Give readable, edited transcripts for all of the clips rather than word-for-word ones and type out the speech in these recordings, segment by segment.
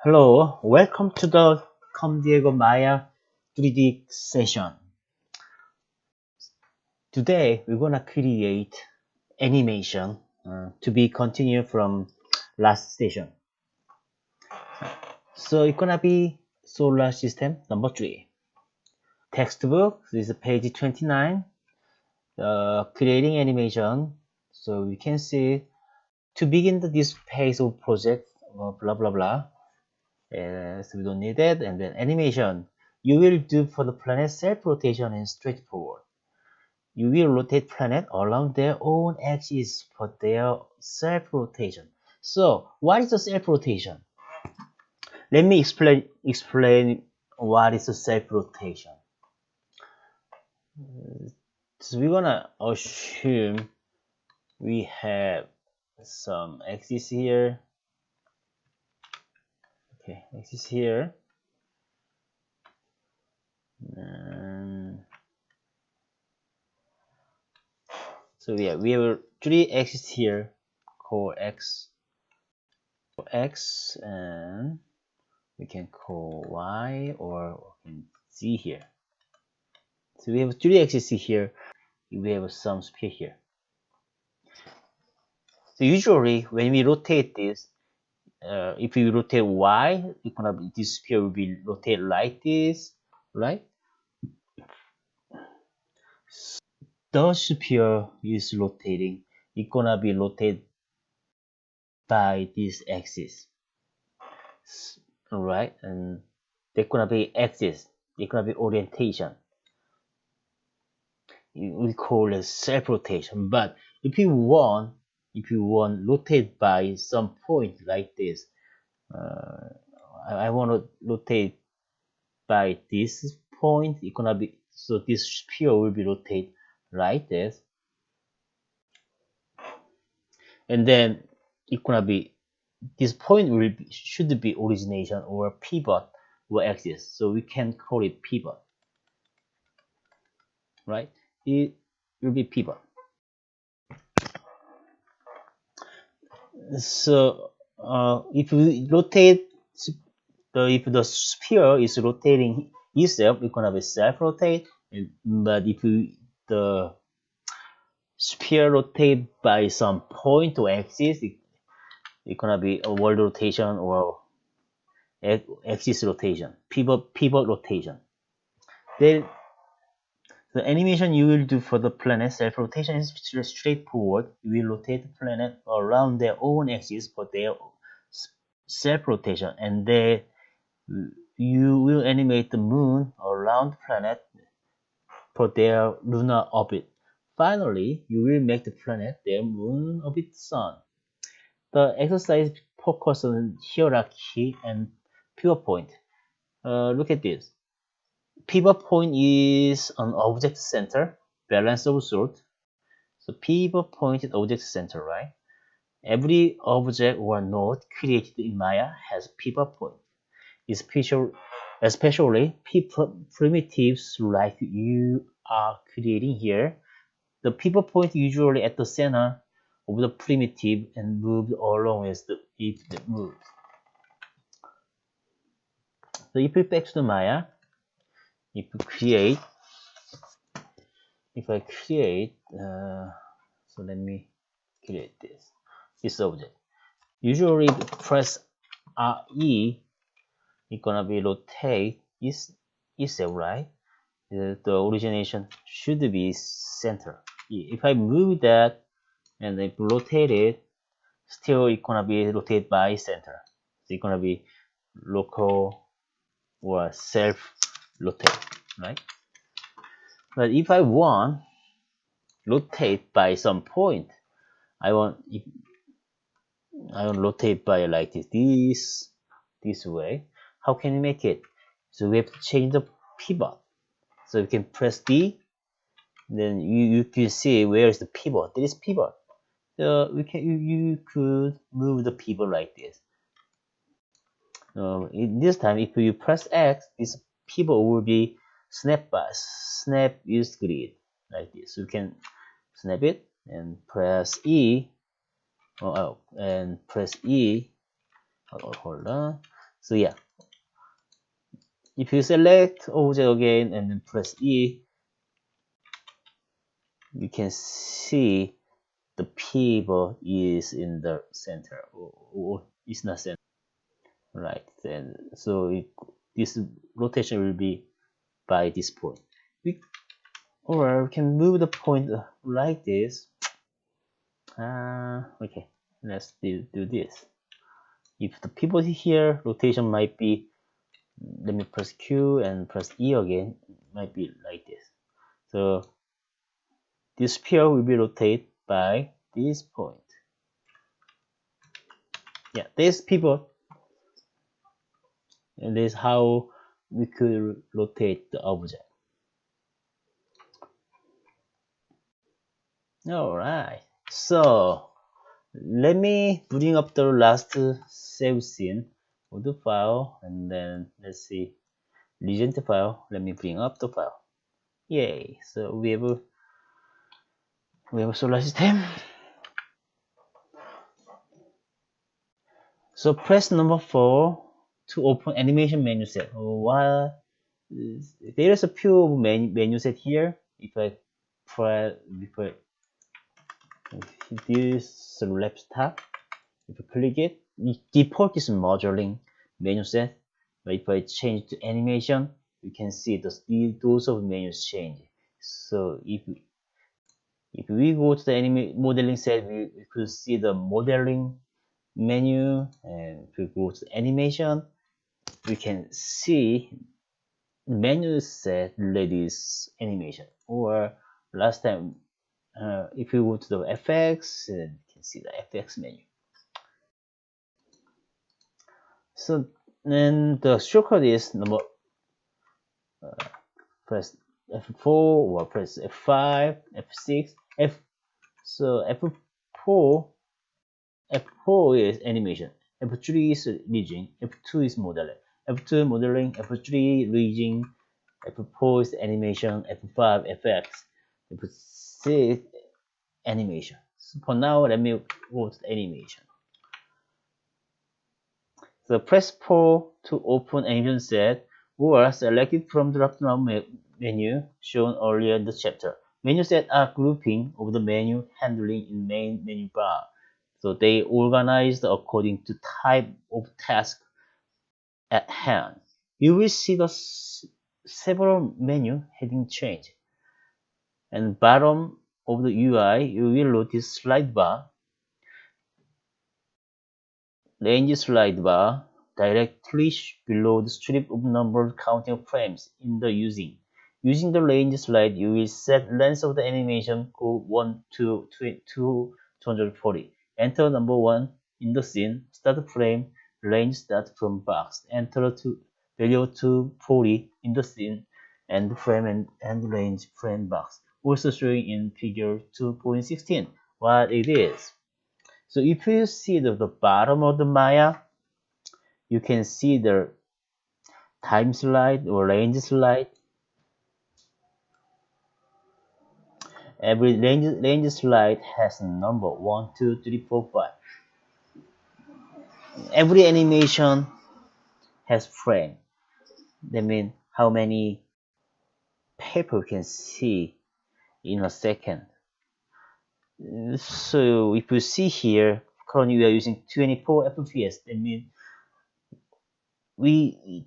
Hello, welcome to the ComDeigo Maya 3D session. Today we're gonna create animation to be continued from last session. So it's gonna be solar system number 3. Textbook, this is page 29. Creating animation. So we can see to begin this phase of project, blah blah blah. So we don't need that. And then animation, you will do for the planet self-rotation and straightforward. You will rotate planet along their own axis for their self-rotation. So what is the self-rotation? Let me explain what is the self-rotation. So we're gonna assume we have some axis here. Okay, axis here. So yeah, we have 3 axes here called x, and we can call y or z here. So we have 3 axes here. We have some sphere here. So usually when we rotate this, if we rotate y, this sphere will be rotated like this, right? The sphere is rotating. It's gonna be rotated by this axis, right? And they're gonna be axis. They're gonna be orientation. We call it self-rotation. But if you want rotate by some point like this, I want to rotate by this point. It's gonna be, so this sphere will be rotated like this, and then it's gonna be, this point should be origination or pivot or axis, so we can call it pivot, right? It will be pivot. So if we rotate, if the sphere is rotating itself, it's gonna be self-rotate. But if the sphere rotate by some point or axis, it's gonna be a world rotation or axis rotation, pivot rotation. Then the animation you will do for the planet self-rotation is straightforward. You will rotate the planet around their own axis for their self-rotation, and then you will animate the moon around the planet for their lunar orbit. Finally, you will make the planet their moon orbit sun. The exercise focuses on hierarchy and pivot point. Look at this. Pivot point is an object center, balance of sort. So pivot point is object center, right? Every object or node created in Maya has pivot point. Especially primitives like you are creating here. The pivot point usually at the center of the primitive and moved along as it moves. So if we back to the Maya, if I create, so let me create this object. Usually press RE, it's gonna be rotate itself, right? The origination should be center. If I move that and I rotate it, still it's gonna be rotated by center. So it's gonna be local or self rotate, right? But if I want rotate by some point, I want rotate by like this way. How can we make it? So we have to change the pivot. So you can press D, then you can see where is the pivot. There is pivot. So you could move the pivot like this. In this time, if you press X, this pivot will be snap use grid like this. So you can snap it and press E, and press E. Hold on. So yeah, if you select object again and then press E, you can see the pivot is in the center, or it's not center, right? Then so this rotation will be by this point. Or we can move the point like this. Okay, let's do this. If the pivot here, rotation might be, let me press Q and press E again, might be like this. So this sphere will be rotated by this point. Yeah, this pivot, and this is how we could rotate the object. Alright, so let me bring up the last save scene of the file, and then let's see, legend file. Let me bring up the file. Yay! So we have a solar system. So press number 4 to open animation menu set. While there is a few menu set here, if I this left tab, if I click it, default is modeling menu set. But if I change to animation, you can see those of menus change. So if we go to the modeling set, we could see the modeling menu, and if we go to animation, we can see menu set ladies animation. Or last time, if we go to the FX, you can see the FX menu. So then the shortcut is press F4 or press F5, F6, so F4 is animation, F3 is region, F2 is modeling, F2 modeling, F3 region, F4 is animation, F5 FX, F6 animation. So for now, let me go to the animation. So press 4 to open animation set, or select it from the drop-down menu shown earlier in the chapter. Menu set are grouping of the menu handling in main menu bar. So they organized according to type of task at hand. You will see the several menu heading change. And bottom of the UI, you will notice slide bar, range slide bar, directly below the strip of number counting frames in the using. Using the range slide, you will set length of the animation to 1 to 240. Enter number 1 in the scene, start frame, range start from box. Enter value 240 in the scene, and frame and range frame box. Also showing in figure 2.16 what it is. So if you see the bottom of the Maya, you can see the time slide or range slide. Every range slide has a number 1, 2, 3, 4, 5. Every animation has frame. That means how many people can see in a second. So if you see here, currently we are using 24 FPS. That means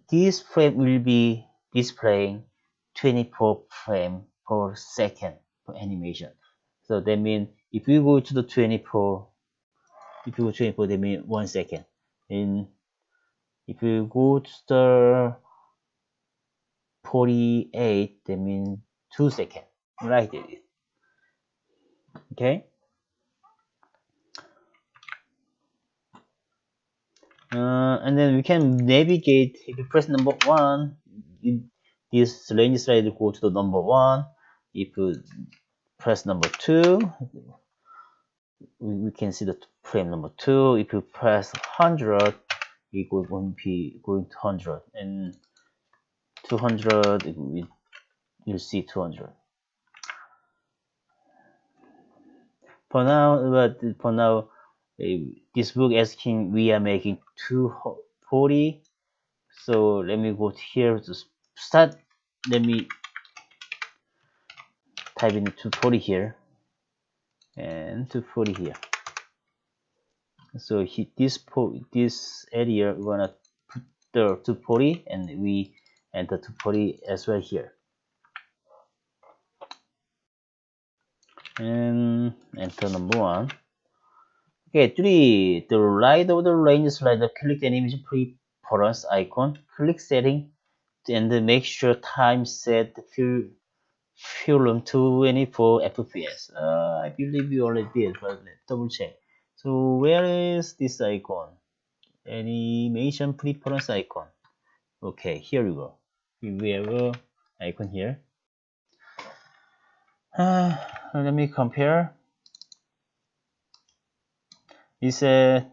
this frame will be displaying 24 frames per second for animation. So that means if you go to the 24, that means 1 second. And if you go to the 48, that means 2 seconds. Right? Okay. And then we can navigate. If you press number 1, this range slide will go to the number 1. If you press number 2, we can see the frame number 2. If you press 100, it will be going to 100, and 200, you see 200. For now, this book asking we are making 240 So let me go to here to start. Let me type in 240 here and 240 here. So this area we're gonna put the 240 and we enter 240 as well here. And enter number 1. Okay, 3. The right of the range slider, click the animation preference icon, click setting, and make sure time set film 24 FPS. I believe you already did, but let's double check. So where is this icon? Animation preference icon. Okay, here we go. We have a icon here. Let me compare. It's a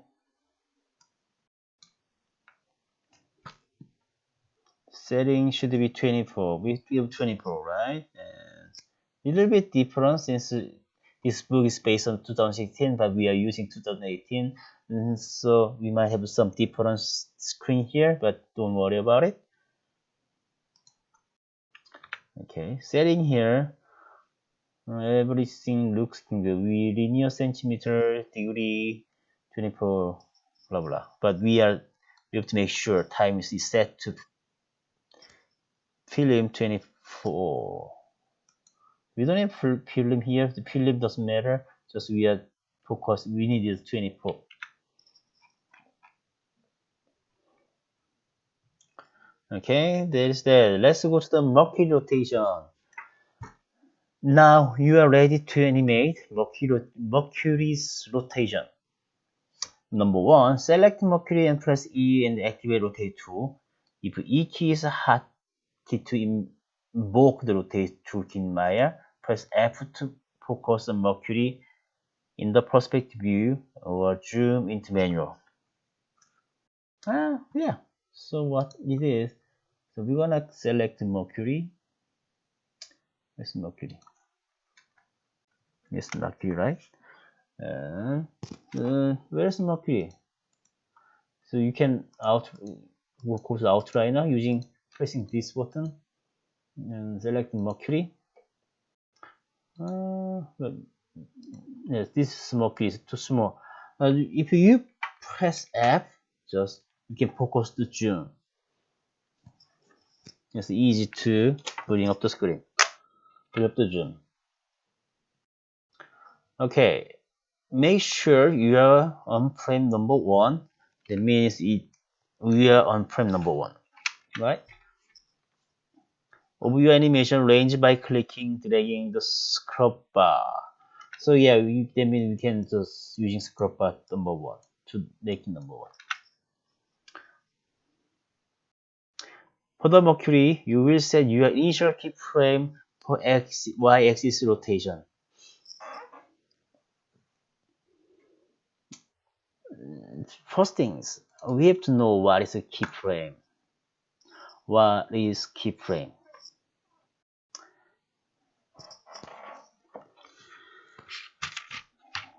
setting should be 24. We have 24, right? And a little bit different since this book is based on 2016, but we are using 2018, and so we might have some different screen here, but don't worry about it. Okay, setting here. Everything looks good. We linear centimeter, degree, 24, blah blah. But we have to make sure time is set to film 24. We don't have film here. The film doesn't matter. Just we are focused. We need is 24. Okay, there's that. Let's go to the Mercury rotation. Now you are ready to animate Mercury's rotation. Number 1, select Mercury and press E and activate rotate tool. If E key is hot to invoke the rotate tool in Maya, press F to focus on Mercury in the perspective view or zoom into manual. Yeah. So what it is? So we're gonna select Mercury. Where's Mercury? Yes, Mercury, right? And where's Mercury? So you can work with the outliner using pressing this button and select Mercury. Yes, this Mercury is too small. If you press F, just you can focus the zoom. It's easy to bring up the screen, bring up the zoom. Okay, make sure you are on frame number 1. That means we are on frame number 1, right? Overview animation range by clicking, dragging the scrub bar. So yeah, that means we can just using scrub bar number 1 to make number 1. For the Mercury, you will set your initial keyframe for y-axis rotation. First things, we have to know what is a keyframe. What is keyframe?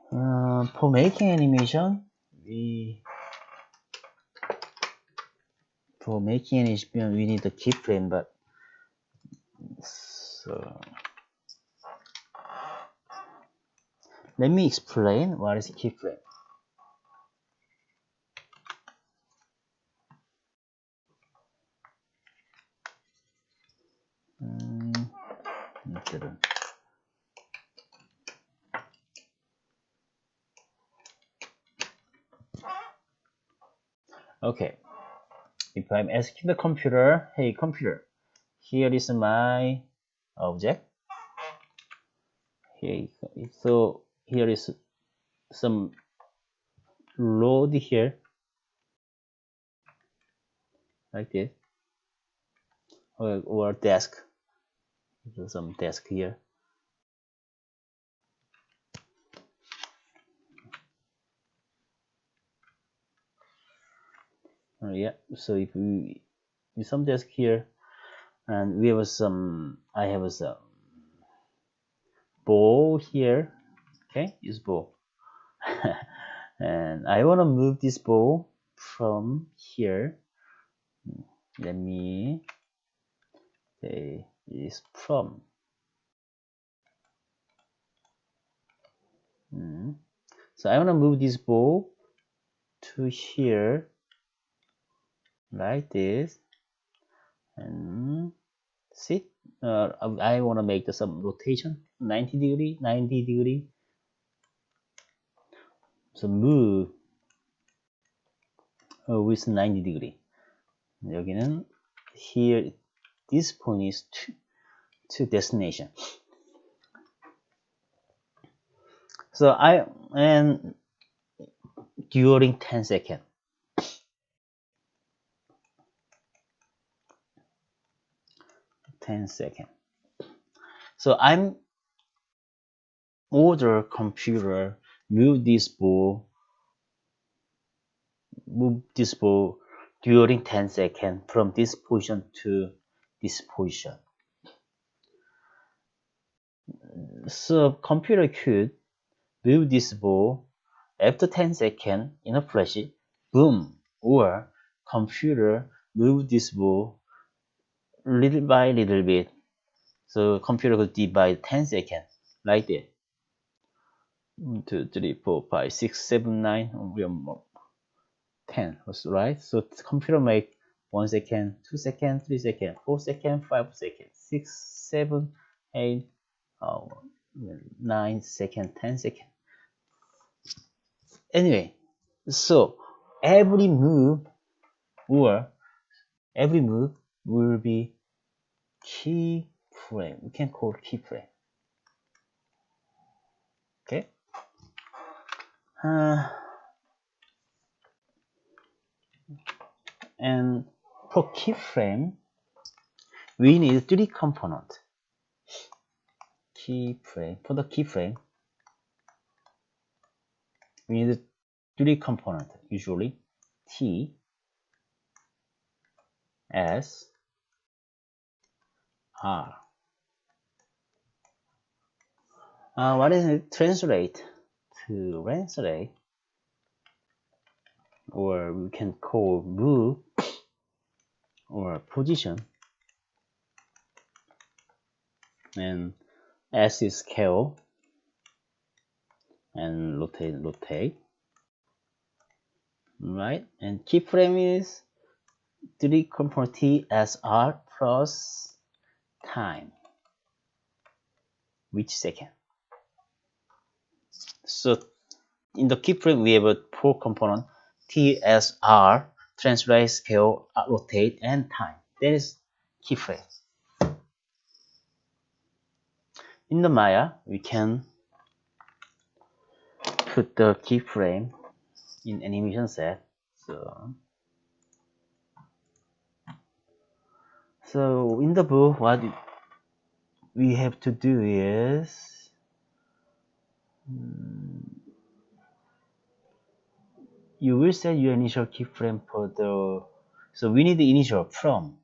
For making animation, we need a keyframe, but so let me explain what is a keyframe. Okay, if I'm asking the computer, hey computer, here is my object. Okay, so here is some load here, like this, or desk. So some desk here. Yeah, so if we some desk here, and we have some, I have some ball here. Okay, this ball. And I want to move this ball from here let me say is from. So I want to move this ball to here like this, and see, I want to make some rotation 90 degree. So move with 90 degree. 여기는 here, this point is to destination. So and during 10 seconds. 10 seconds. So I'm order computer move this ball during 10 seconds from this position to this position. So computer could move this ball after 10 seconds in a flash, boom, or computer move this ball little by little bit. So computer could divide 10 seconds like that. 1, 2, 3, 4, 5, 6, 7, 9, 10, right? So computer make 1 second, 2 seconds, 3 seconds, 4 seconds, 5 seconds, 6, 7, 8, 9 seconds, 10 seconds. Anyway, so every move will be keyframe. We can call keyframe. Okay. And for keyframe, we need 3 components. Keyframe. For the keyframe, we need 3 components, usually T, S, R. What is it? Translate. To translate, or we can call move or position, and S is scale, and rotate, right? And keyframe is 3 component T, S, R plus time, which second. So in the keyframe we have a 4 component T, S, R, translate, scale, rotate, and time. That is keyframe. In the Maya, we can put the keyframe in animation set. So in the book, what we have to do is you will set your initial keyframe for the. So we need the initial from.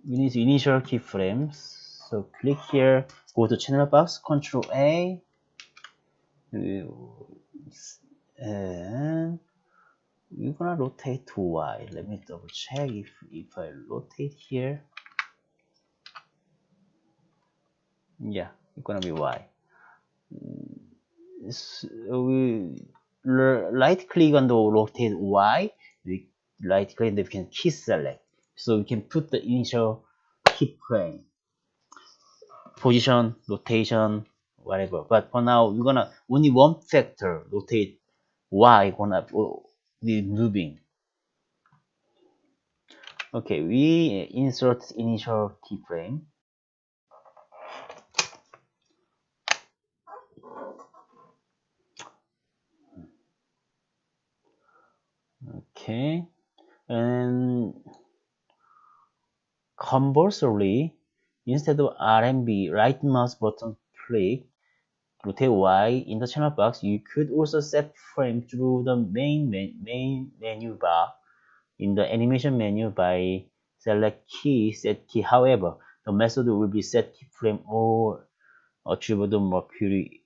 We need the initial keyframes. So click here, go to channel box, Control A, and we're gonna rotate to Y. Let me double check if I rotate here. Yeah, it's gonna be Y. We right click on the rotate Y. We right click and we can key select. So we can put the initial keyframe, position, rotation, whatever. But for now, we're gonna only one factor rotate Y gonna be moving. Okay, we insert initial keyframe. Okay, and conversely, instead of RMB, right mouse button click, rotate Y in the channel box, you could also set frame through the main menu bar in the animation menu by select key, set key. However, the method will be set keyframe or achieve the Mercury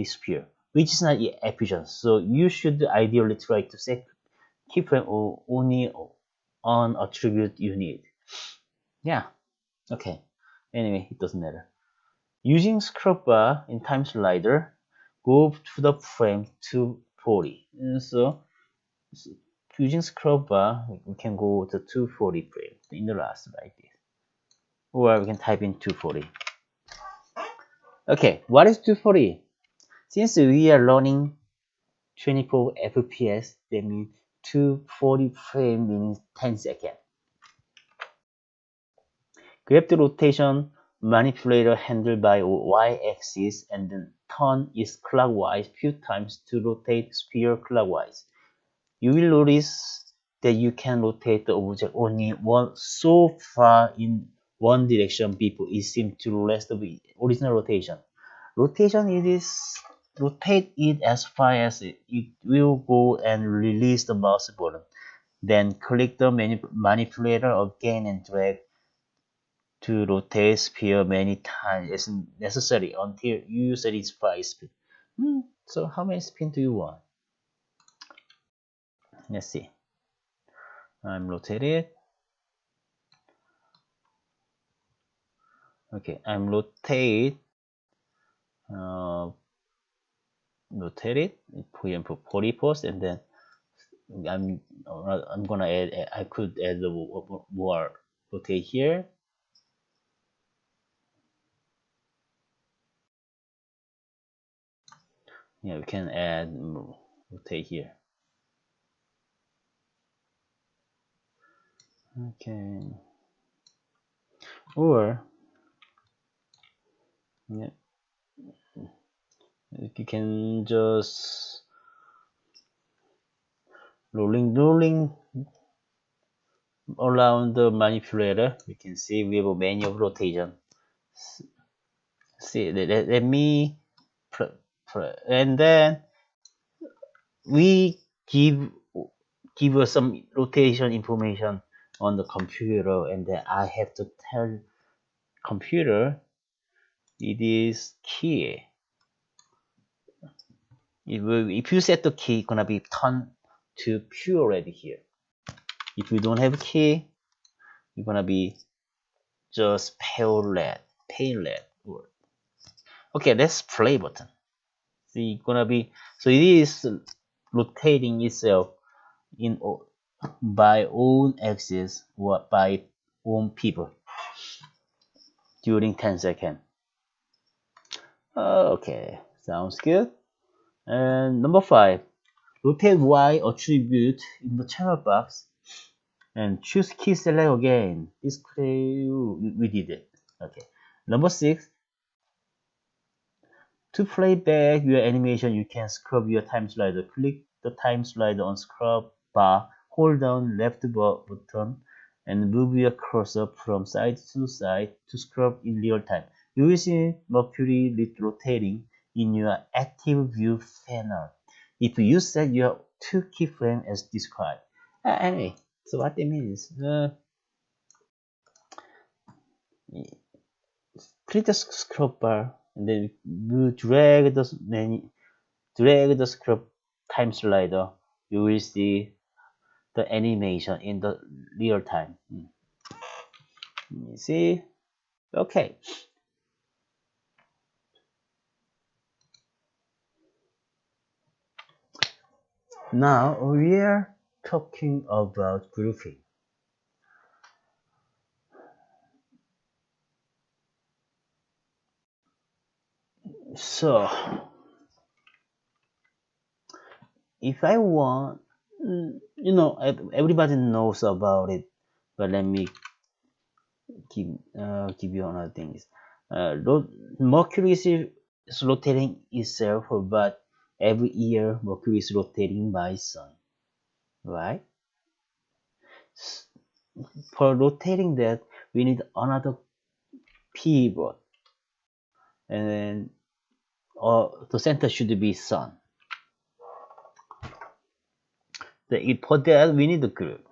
sphere, which is not efficient. So you should ideally try to set keyframe only on attribute you need. Yeah, okay. Anyway, it doesn't matter. Using scrub bar in time slider, go to the frame 240. So using scrub bar, we can go to 240 frame in the last like this. Or we can type in 240. Okay, what is 240? Since we are learning 24 FPS, that means 240 frame means 10 seconds. Grab the rotation manipulator handle by y-axis and then turn it clockwise few times to rotate sphere clockwise. You will notice that you can rotate the object only so far in one direction before it seems to rest of the original rotation. Rotate it as far as it will go and release the mouse button. Then click the manipulator again and drag to rotate sphere many times as necessary until you satisfy spin. So how many spin do you want? Let's see. I'm rotated. Okay, I'm rotate for example 40 post, and then I'm gonna add, I could add more rotate here. Yeah, we can add rotate here. Okay, or yeah, you can just rolling around the manipulator. You can see we have a menu of rotation. See, let me and then we give us some rotation information on the computer, and then I have to tell computer it is key. If you set the key, it's gonna be turned to pure red here. If you don't have a key, it's gonna be just pale red. Okay, let's play button. See, gonna be, so it is rotating itself in by own axis or by own people during 10 seconds. Okay, sounds good. And number 5, rotate Y attribute in the channel box and choose key select again. Display, we did it. Okay. Number 6, to play back your animation, you can scrub your time slider. Click the time slider on scrub bar, hold down left button, and move your cursor from side to side to scrub in real time. You will see Mercury rotating in your active view panel if you set your 2 keyframes as described. Anyway, so what that means is click the scrub bar and then you drag the scrub time slider. You will see the animation in the real time. You see? Okay. Now we are talking about grouping. So if I want, everybody knows about it, but let me give you another thing. Mercury is rotating itself, but every year Mercury is rotating by sun, right? For rotating that, we need another pivot, and then the center should be sun. For that, we need a group.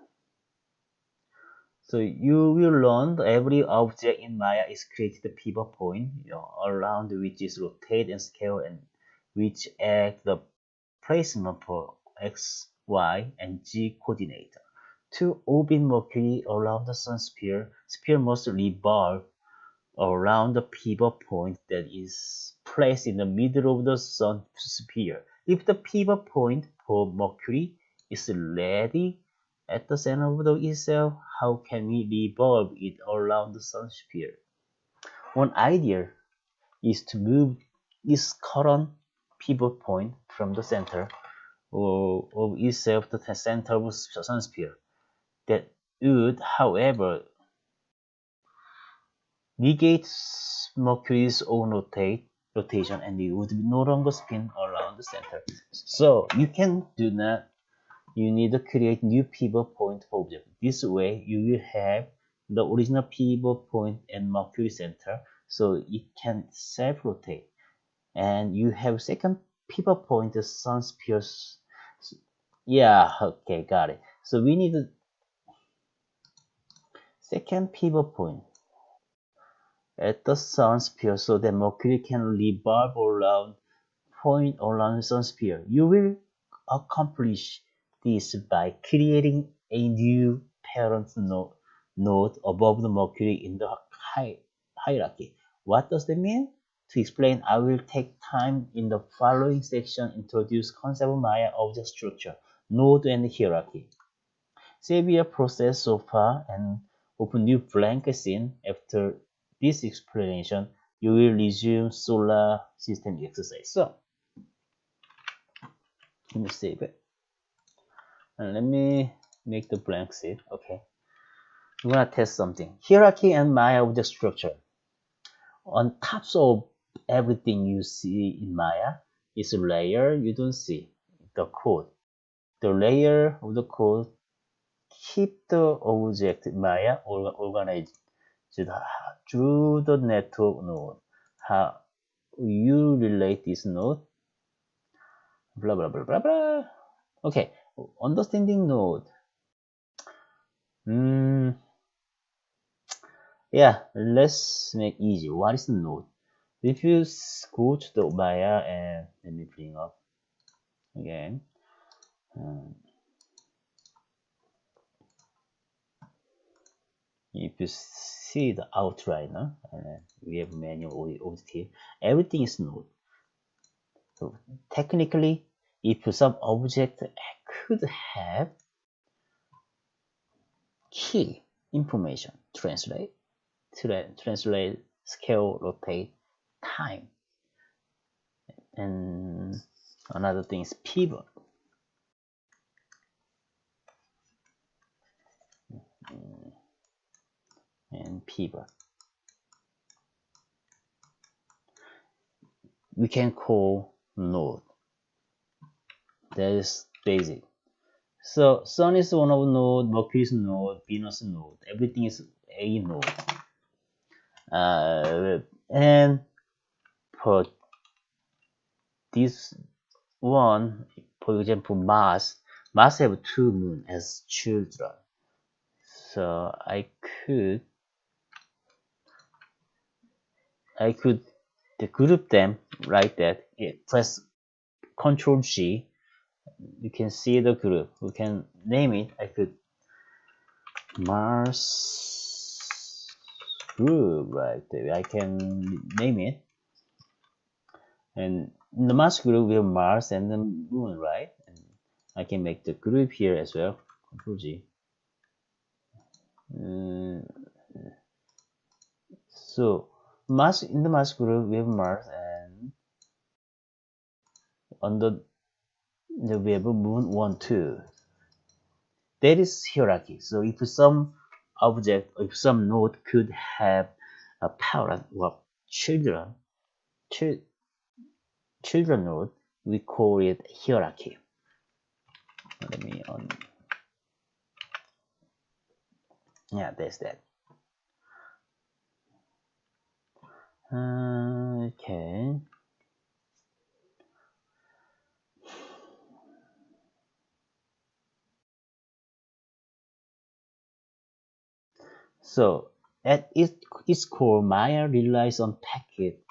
So you will learn that every object in Maya is created a pivot point, around which is rotate and scale, and which act the placement for x, y, and z coordinate. To orbit Mercury around the Sun sphere, sphere must revolve around the pivot point that is placed in the middle of the Sun sphere. If the pivot point for Mercury is ready at the center of the itself, how can we revolve it around the Sun sphere? One idea is to move its current pivot point from the center of itself to the center of the Sun sphere. That would, however, negates Mercury's own rotation and it would no longer spin around the center. So you can do that. You need to create new pivot point for object. This way you will have the original pivot point at Mercury center, so it can self-rotate. And you have second pivot point, the Sun sphere. Yeah, okay, got it. So we need a second pivot point at the Sun sphere so that Mercury can revolve around point around the Sun sphere. You will accomplish this by creating a new parent node above the Mercury in the hierarchy. What does that mean? To explain, I will take time in the following section introduce concept of Maya object structure, node and hierarchy. Save your process so far and open new blank scene. After this explanation, you will resume solar system exercise. So, let me save it. And let me make the blank sheet. Okay. We're gonna test something. Hierarchy and Maya object structure. On top of everything you see in Maya is a layer you don't see, the code. The layer of the code keep the object Maya organized through the network node. How you relate this node? Blah blah blah blah blah. Okay, understanding node. Yeah, let's make easy. What is the node? If you go to the Maya and let me bring up again. If you see the outliner, we have manual objective. Everything is node. So technically, if some object could have key information, translate, scale, rotate, time, and another thing is pivot. And pivot. We can call node. That is basic. So Sun is one of node, Mercury is node, Venus node. Everything is a node. And for this one, for example, Mars have two moons as children. So I could group them like that. Press Control G. You can see the group. We can name it. I could Mars group right there. I can name it. And in the Mars group we have Mars and the Moon, right? And I can make the group here as well. Control G. So Mars, in the Mars group we have Mars, and on the we have a Moon 1, 2. That is hierarchy. So if some object, if some node could have a parent or children node, we call it hierarchy. Let me on. Yeah, that's that. Okay. So at its core, Maya relies on packet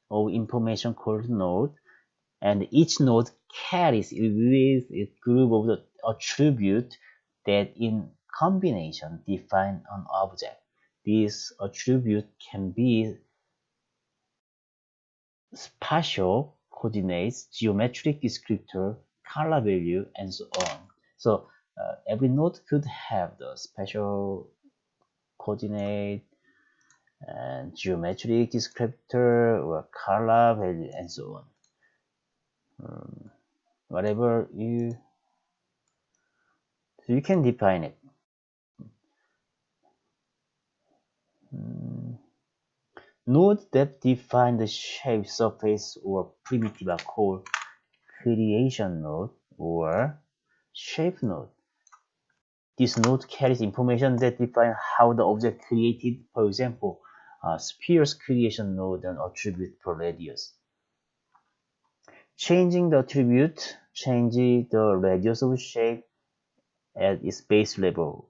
of information called node, and each node carries with it group of the attribute that in combination define an object. This attribute can be spatial coordinates, geometric descriptor, color value, and so on. So every node could have the spatial coordinate and geometric descriptor or color value and so on. Whatever you can define it. Nodes that define the shape, surface, or primitive are called creation node or shape node. This node carries information that define how the object created. For example, sphere's creation node and attribute for radius. Changing the attribute changes the radius of shape at its base level,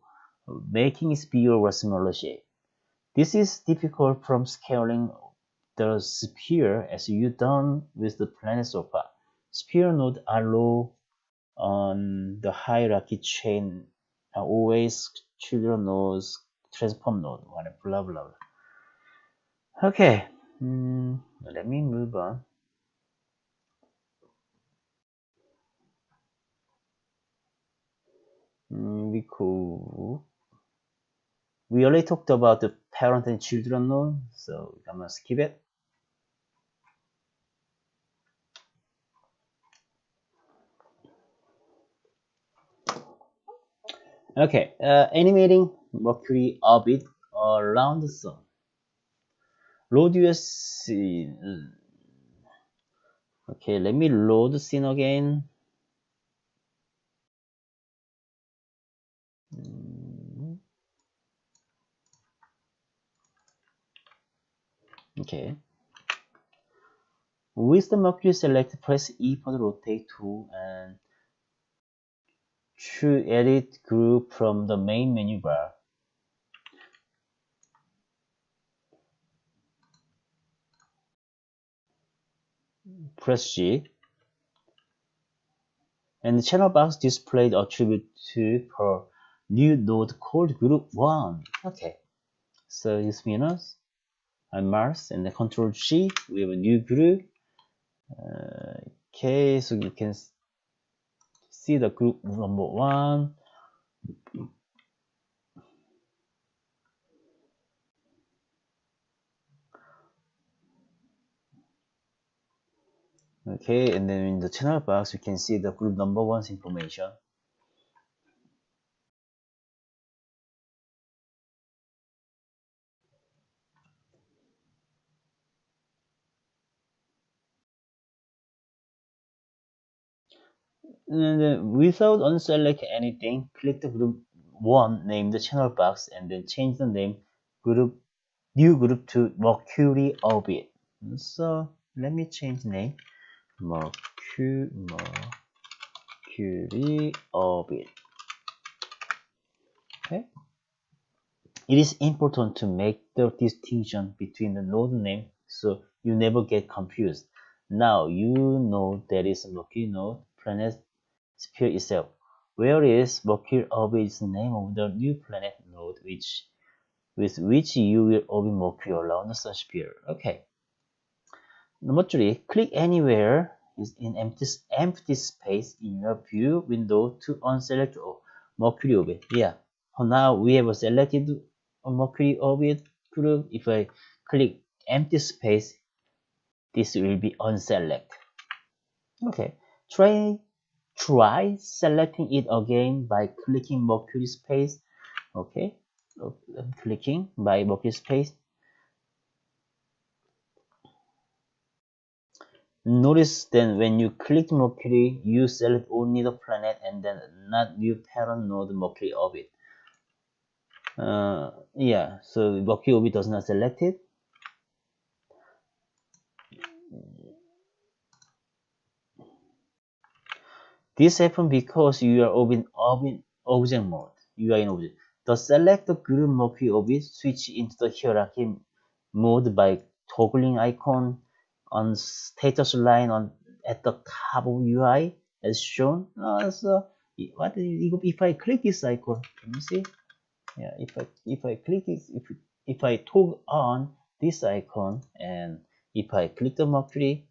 making it bigger or smaller shape. This is difficult from scaling the sphere as you done with the planet so far. Sphere nodes are low on the hierarchy chain, are always children nodes, transform node, whatever, blah blah blah. Okay, let me move on. We already talked about the parent and children node, so I'm gonna skip it. Okay, animating Mercury orbit around the sun. Load your scene. Okay, let me load the scene again. Okay. With the Mercury select, press E for the rotate tool and choose edit group from the main menu bar. Press G. And the channel box displayed attribute 2 for new node called group 1. Okay. So this means I'm Mars and then Control G, we have a new group. Okay, so you can see the group number 1. Okay, and then in the channel box, you can see the group number 1's information. And then without unselect anything, click the group 1, name the channel box, and then change the name new group to Mercury orbit. So let me change the name Mercury orbit. Okay. It is important to make the distinction between the node name so you never get confused. Now you know that is Mercury node, planet, sphere itself. Where is Mercury orbit is the name of the new planet node with which you will orbit Mercury around the sun sphere. Okay. Number 3, click anywhere is in empty space in your view window to unselect Mercury orbit. Yeah. For now we have selected a Mercury orbit group. If I click empty space, this will be unselect. Okay. Try selecting it again by clicking Mercury space. Okay. I'm clicking by Mercury space. Notice then when you click Mercury, you select only the planet and then not new parent node Mercury orbit. Yeah, so Mercury orbit does not select it. This happens because you are in object mode. You are in object. The select the group Mercury orbit switch into the hierarchy mode by toggling icon on status line at the top of UI as shown. So if I click this icon, let me see. Yeah, if I click this, if I toggle on this icon, and if I click the Mercury,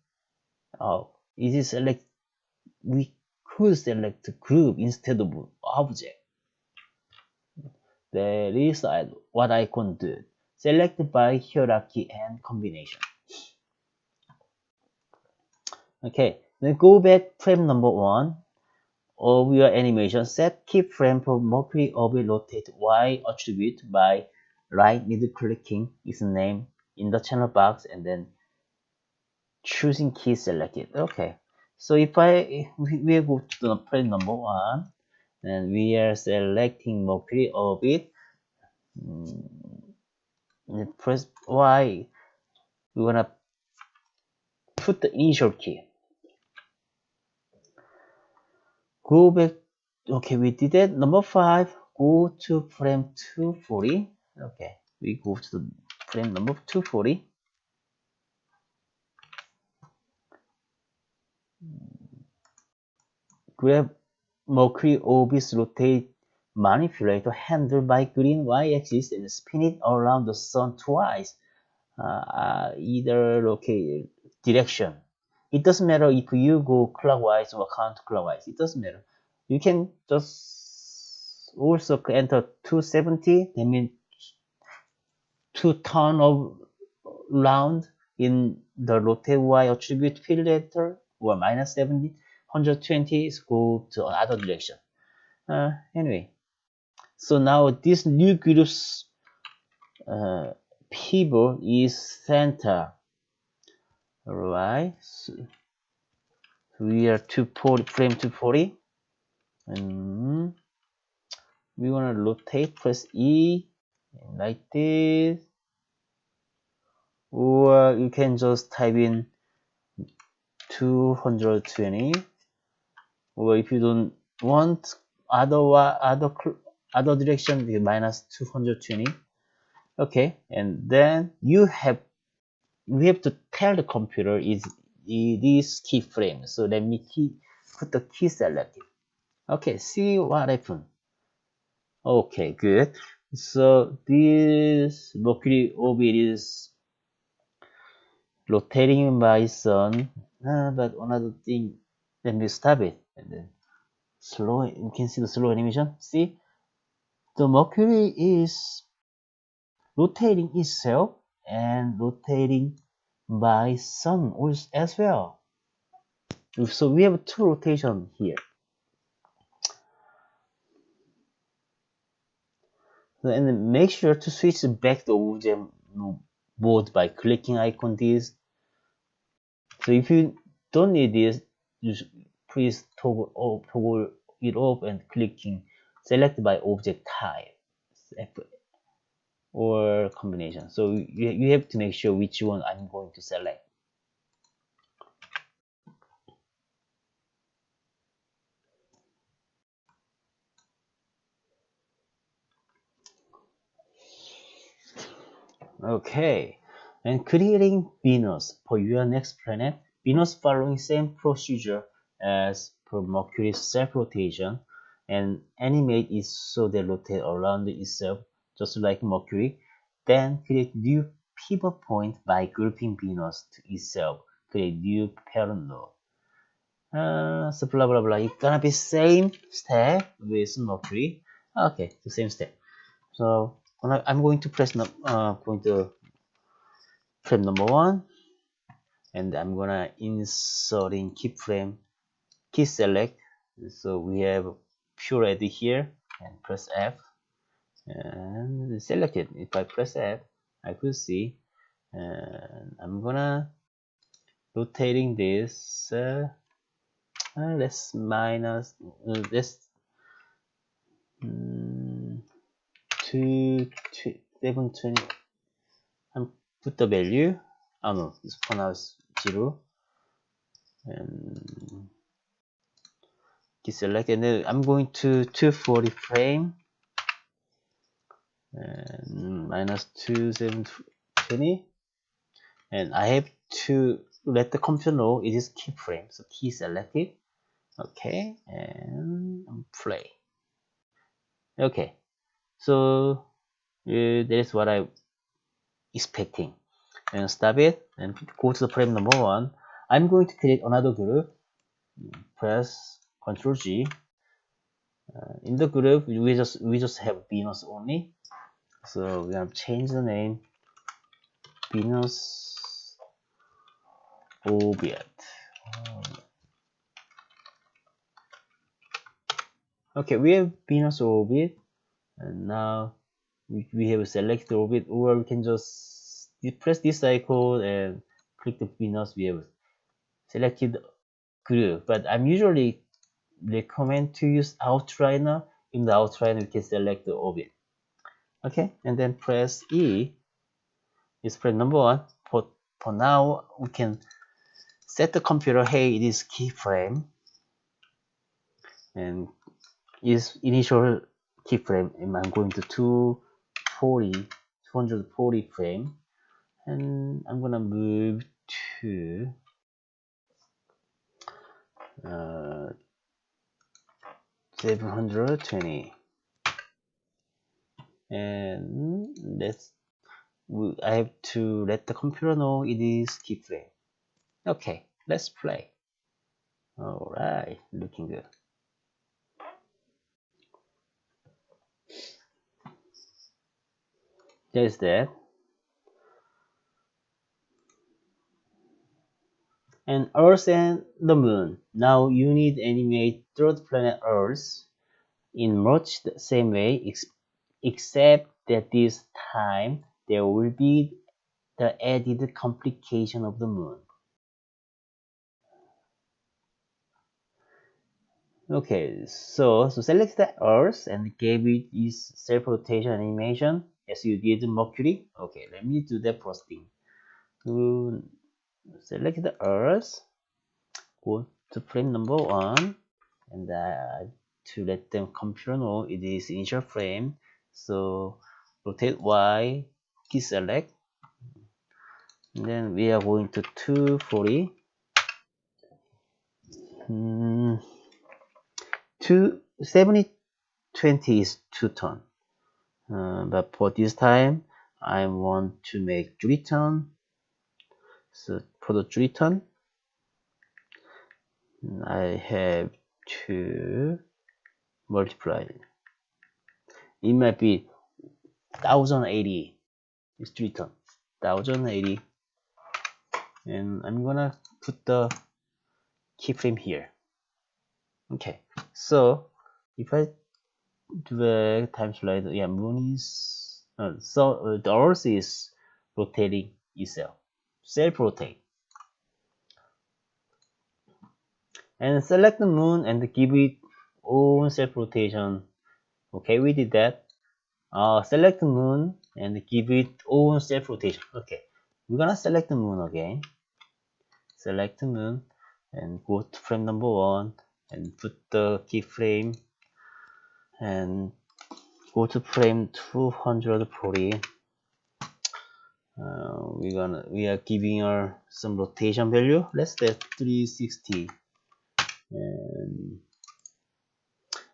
it is select. We could select group instead of object. That is what icon do. Select by hierarchy and combination. Okay, then go back frame number 1 of your animation. Set keyframe for Mercury orbit rotate Y attribute by right middle clicking its name in the channel box and then choosing key selected. Okay, so if we go to the frame number 1 and we are selecting Mercury orbit, press Y. We wanna put the initial key. Go back. Okay, we did it. Number 5. Go to frame 240. Okay, we go to the frame number 240. Grab Mercury orbit rotate manipulator handle by green y-axis and spin it around the sun twice. Either direction. It doesn't matter if you go clockwise or counterclockwise. It doesn't matter. You can just also enter 270. That means 2 turn of round in the rotate y attribute filter, or minus 70. 120 is go to another direction. Anyway, so now this new group's pivot is center. Alright, so we are 240, frame 240, and we want to rotate. Press E like this, or you can just type in 220, or if you don't want other direction, with minus 220. Okay, and then we have to tell the computer is this keyframe. So let me put the key selected. Okay, see what happened. Okay, good. So this Mercury orbit is rotating by sun. But another thing, let me stop it and then slow. You can see the slow animation. See, the Mercury is rotating itself and rotating by sun as well. So we have 2 rotation here. And make sure to switch back the object mode by clicking icon this. So if you don't need this, please toggle it off and clicking select by object type or combination. So you have to make sure which one I'm going to select. Okay, and creating Venus for your next planet. Venus following same procedure as for Mercury's self-rotation, and animate it so they rotate around itself just like Mercury. Then create new pivot point by grouping Venus to itself. Create new parent node. So blah blah blah. It's gonna be same step with Mercury. Okay, the same step. So I'm going to press going to frame number 1, and I'm gonna insert in keyframe key select. So we have pure edit here, and press F and select it. If I press F, I could see, and I'm gonna rotating this. Let's minus this 720. And put the value. Oh no, this for now is 0. And deselect, and then I'm going to 240 frame and minus 2720, and I have to let the computer know it is keyframe. So key selected. Okay, and play. Okay, so that is what I expecting. And stop it and go to the frame number 1. I'm going to create another group. Press Ctrl G. In the group, we just have Venus only. So we're gonna change the name Venus Orbit. Okay, we have Venus Orbit, and now we have selected orbit, or we can just press this icon and click the Venus. We have selected group, but I'm usually recommend to use outliner. In the outliner, we can select the orbit. Okay, and then press E. Is press number 1. For now, we can set the computer. Hey, it is keyframe, and is initial keyframe, and I'm going to 240 frame, and I'm gonna move to 720, and I have to let the computer know it is keyframe. Okay, let's play. All right, looking good. There's that. And Earth and the Moon. Now you need to animate third planet Earth in much the same way, except that this time there will be the added complication of the Moon. Okay, so select the Earth and give it its self-rotation animation as you did Mercury. Okay, let me do that first thing. To select the Earth, go to frame number 1, and to let them computer know it is initial frame. So rotate Y, key select, and then we are going to 240. 70 20 is 2 turn, but for this time I want to make 3 turn. So for the 3 turn, I have to multiply. It might be 1080. It's 3 turn, 1080, and I'm gonna put the keyframe here. Okay, so if I drag time slider, yeah, moon is the Earth is rotating itself, self-rotate, and select the moon and give it own self-rotation. Okay, we did that. Select the moon and give it own self-rotation. Okay, we're gonna select the moon again. Select the moon and go to frame number 1 and put the keyframe and go to frame 240. We are giving her some rotation value. Let's set 360, and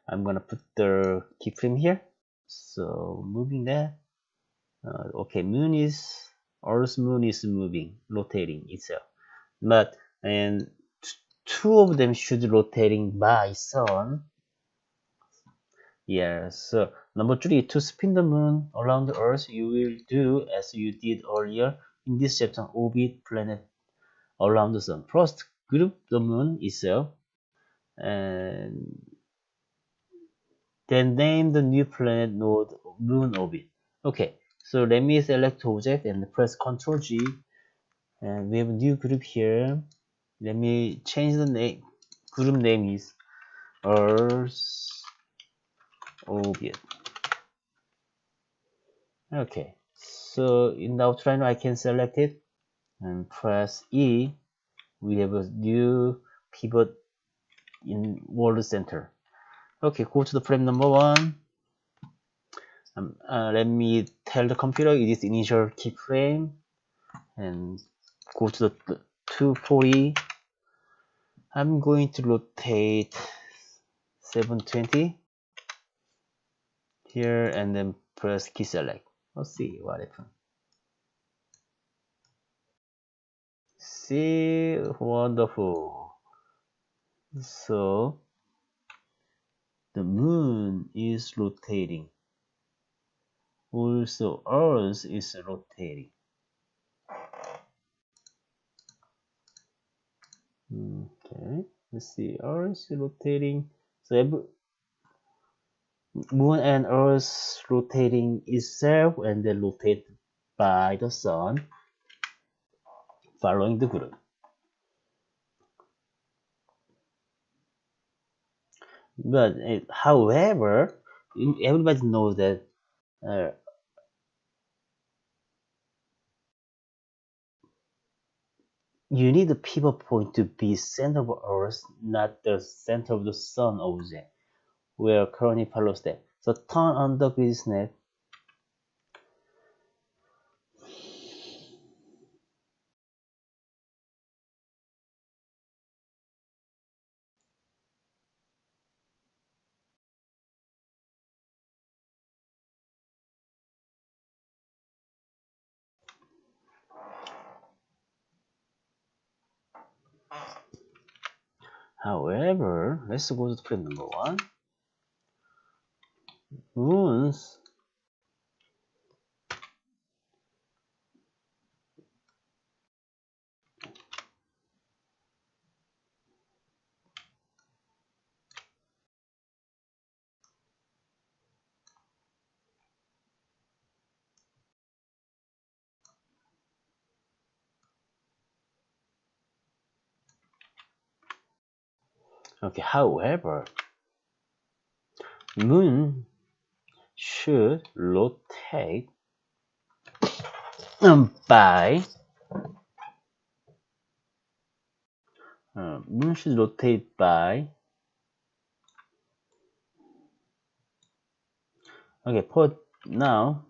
I'm gonna put the keyframe here. So moving that. Okay, Earth's moon is moving, rotating itself, but and two of them should rotating by sun. Yeah, so number 3, to spin the moon around the Earth, you will do as you did earlier in this chapter, orbit planet around the sun. First, group the moon itself, and then name the new planet node moon orbit. Okay, so let me select object and press Ctrl G, and we have a new group here. Let me change the name. Group name is Earth Orbit. Okay, so in the outline I can select it and press E. We have a new pivot in world center. Okay, go to the frame number 1. Let me tell the computer it is initial keyframe, and go to the 240. I'm going to rotate 720 here and then press key select. Let's see what happens. See, wonderful. So the moon is rotating. Also, Earth is rotating. Okay, let's see. Earth is rotating. So every, moon and Earth rotating itself and then rotated by the sun, following the group. But however, everybody knows that uh, you need the pivot point to be center of Earth, not the center of the sun object, where currently follows that. So turn on the grid snap. However, let's go to frame number 1. Moons Okay, however, moon should rotate by moon should rotate by okay for now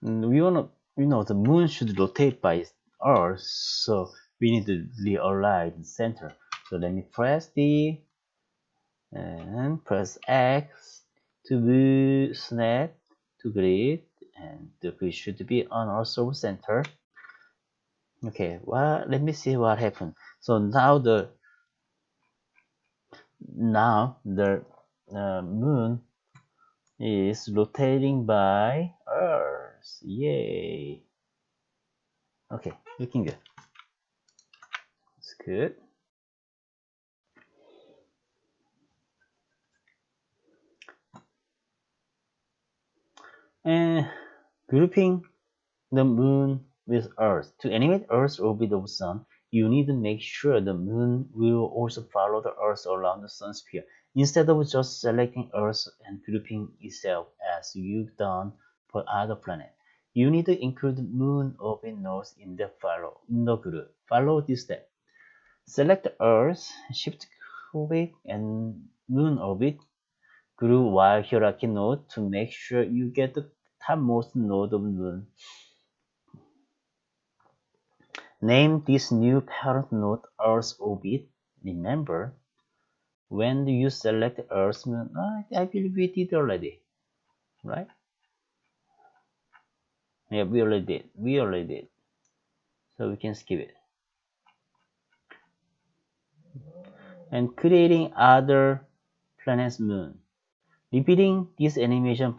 we know the moon should rotate by Earth, so we need to realign the center. So let me press D and press X to move snap to grid, and the grid should be on also center. Okay, well, let me see what happened. So now the moon is rotating by Earth. Yay! Okay, looking good. That's good. And grouping the moon with Earth. To animate Earth's orbit of the sun, you need to make sure the moon will also follow the Earth around the sun sphere, instead of just selecting Earth and grouping itself as you've done for other planets. You need to include moon orbit nodes in the group. Follow this step. Select Earth, shift click and moon orbit group while hierarchy node to make sure you get the topmost node of moon. Name this new parent node Earth orbit. Remember, when you select Earth moon, I believe we did already, right? Yeah, we already did. We already did. So we can skip it. And creating other planet's moon. Repeating this animation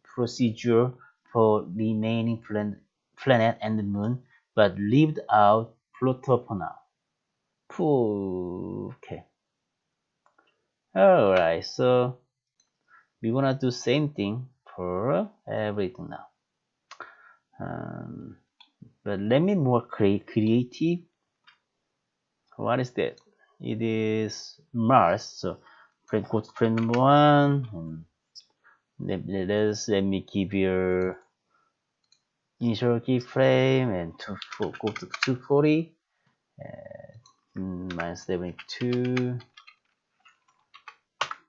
procedure for remaining planet and the moon, but leave out Pluto for now. Okay. Alright, so we're gonna do same thing for everything now. But let me more creative. What is that? It is Mars. So go to frame number 1. Let me give your initial keyframe and go to 240 minus 72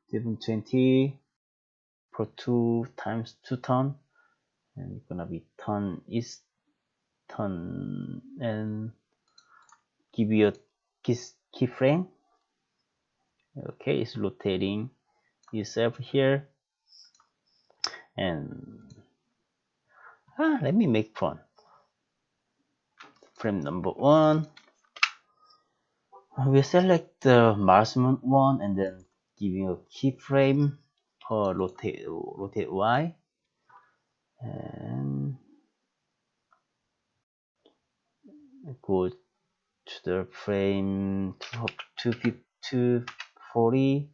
720 for 2 times 2 ton, and it's gonna be ton is turn and give you a keyframe. Okay, it's rotating itself here, and let me make fun. Frame number 1. We select the Mars Moon one and then giving a keyframe for rotate Y, and go to the frame 240,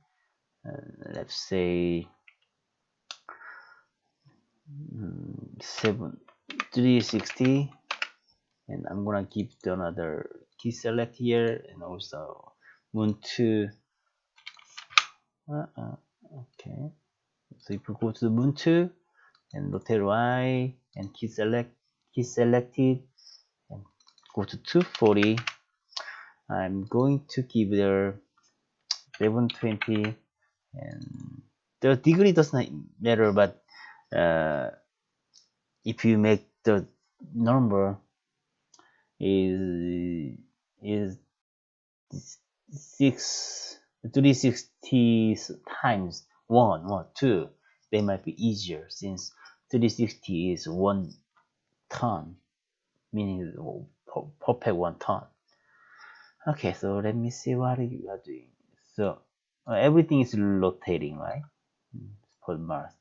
let's say 360, and I'm gonna give another key select here, and also Moon 2. Okay, so if you go to the Moon 2 and rotate Y and key selected and go to 240, I'm going to give there 720, and the degree does not matter, but if you make the number is 360 times 2, they might be easier since 360 is 1 ton, meaning perfect 1 ton. Okay, so let me see what you are doing. So everything is rotating, right? For Mars.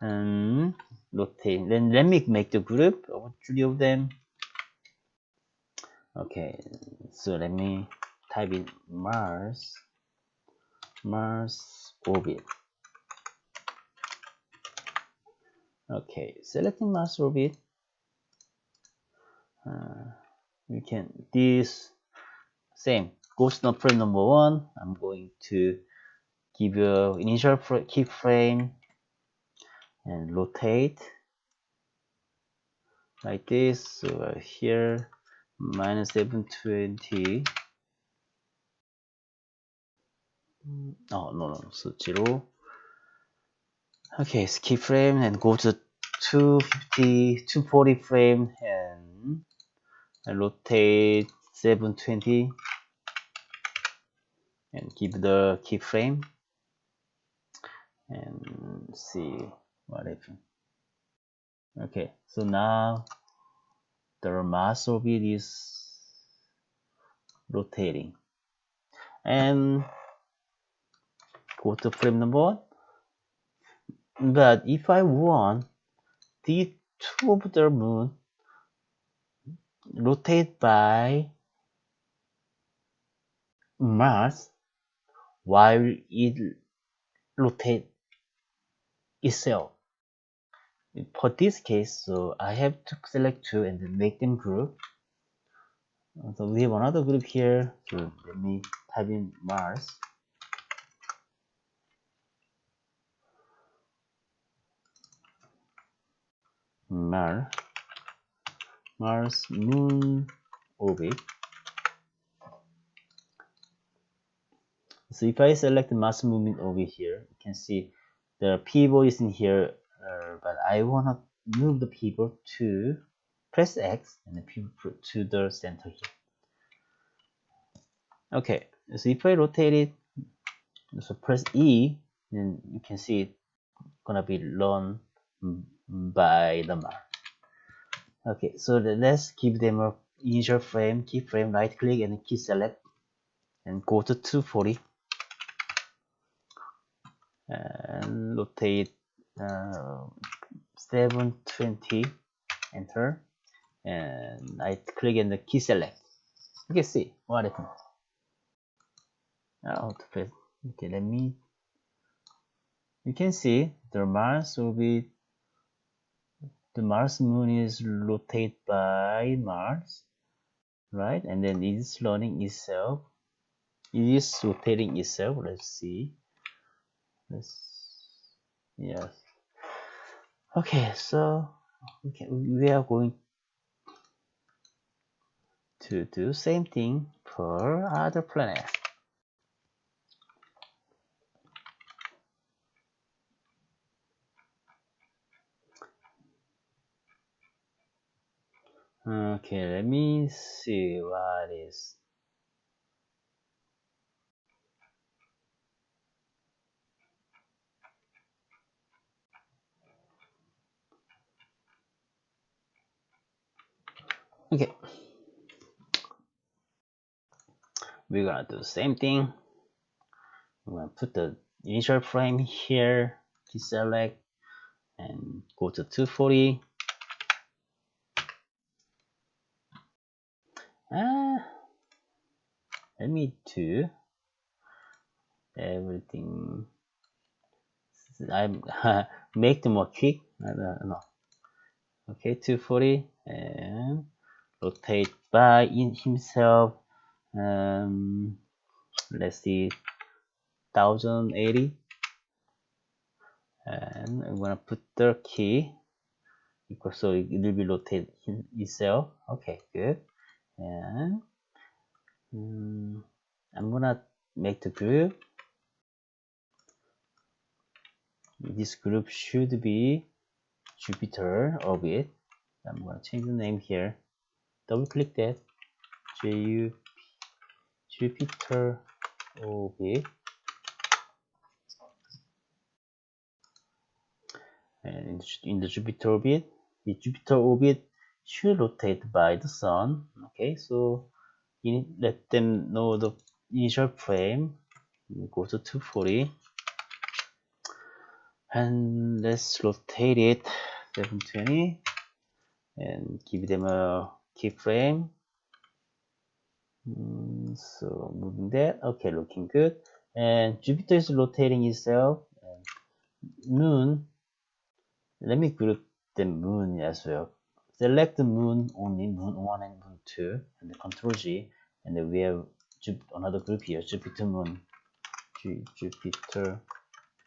And rotate. Then let me make the group of 3 of them. Okay, so let me type in Mars orbit. Okay, selecting Mars orbit. You can this same ghost frame number 1. I'm going to give you initial keyframe and rotate like this. So here minus 720. Oh no, so 0. Okay, it's keyframe and go to 240 frame and rotate 720 and give the keyframe and see what happens. Okay, so now the mass of it is rotating, and go to frame number 1. But if I want the 2 of the moon rotate by Mars while it rotates itself. For this case, so I have to select 2 and then make them group. So we have another group here. So let me type in Mars. Mars Moon orbit. So if I select the Mars movement over here, you can see the pivot is in here, but I want to move the pivot to press X and the pivot to the center here. Okay, so if I rotate it, so press E, then you can see it's gonna be run by the Mars. Okay, so let's give them a initial frame, keyframe, right click and key select and go to 240 and rotate 720, enter, and I click in the key select. You can see what happens. Okay, you can see the Mars orbit, the Mars moon is rotated by Mars, right? And then it is running itself. It is rotating itself. Let's see. Yes. Okay, so we are going to do same thing for other planets. Okay, let me see what is. Okay, we're gonna do the same thing. I'm gonna put the initial frame here, deselect, and go to 240. Let me do everything. I make them more quick. No. Okay, 240 and rotate by in himself. Let's see, 1080, and I'm gonna put the key because so it will be rotate itself. Okay, good. And I'm gonna make the group. This group should be Jupiter orbit. I'm gonna change the name here. Double click that. Jupiter orbit. And in the Jupiter orbit, the Jupiter orbit should rotate by the sun. Okay, so you let them know the initial frame. Go to 240 and let's rotate it 720 and give them a keyframe. So moving that. Okay, looking good. And Jupiter is rotating itself. And moon, let me group the moon as well. Select the moon only, moon 1 and moon 2, and the Control G, and then we have another group here, Jupiter moon, Jupiter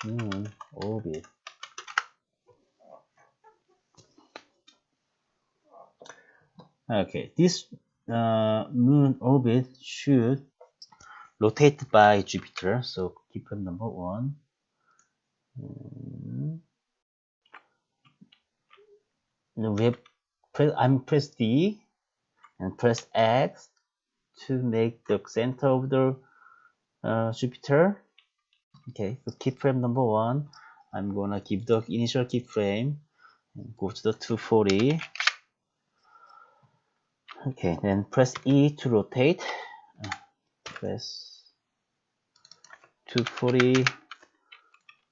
moon orbit. Okay, this moon orbit should rotate by Jupiter, so keyframe number 1. We have press D and press X to make the center of the Jupiter. Okay, so keyframe number 1, I'm gonna give the initial keyframe and go to the 240. Okay, then press E to rotate. Press 240.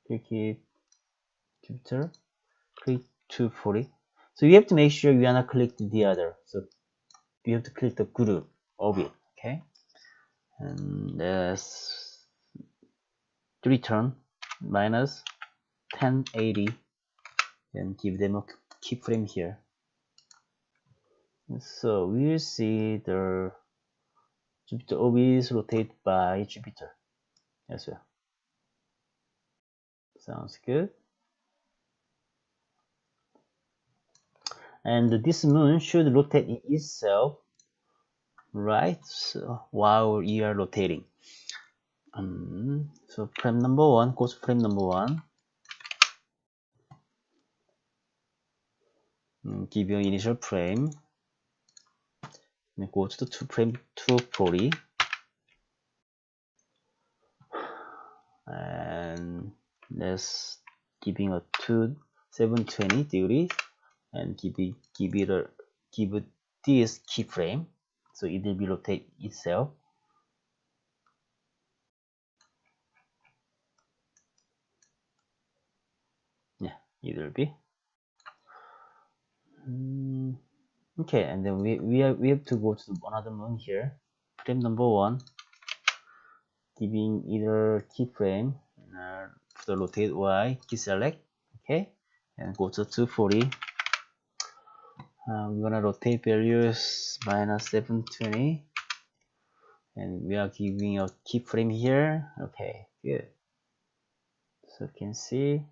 Click it, Jupiter. Click 240. So you have to make sure you are not click the other. So you have to click the group of it. Okay, and let's return minus 1080. Then give them a keyframe here. So we'll see the Jupiter always rotate by Jupiter as well. Sounds good. And this moon should rotate itself, right? So while you are rotating. So frame number 1, go to frame number 1. Give your initial frame. Then go to the frame 240. And let's giving a 720 degrees and give this keyframe so it will be rotate itself. Yeah, it will be. Okay, and then we have to go to another moon here. Frame number 1, giving either keyframe for the rotate Y, key select. Okay, and go to 240. We're gonna rotate values minus 720, and we are giving a keyframe here. Okay, good. So you can see.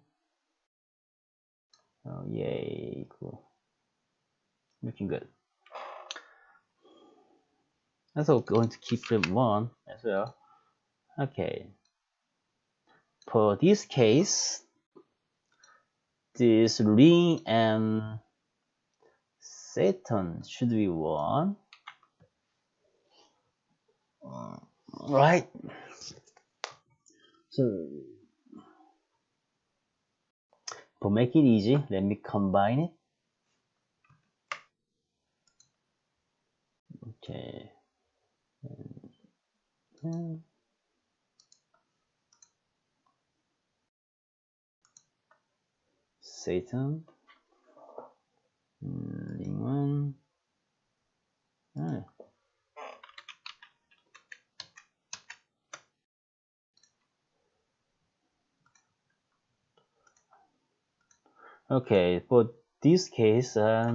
Oh yay, cool. Looking good. Also going to keyframe 1 as well. Okay. For this case, this ring and Satan should be 1. Right. So to make it easy, let me combine it. Okay. Satan. Ring 1. Okay, for this case, let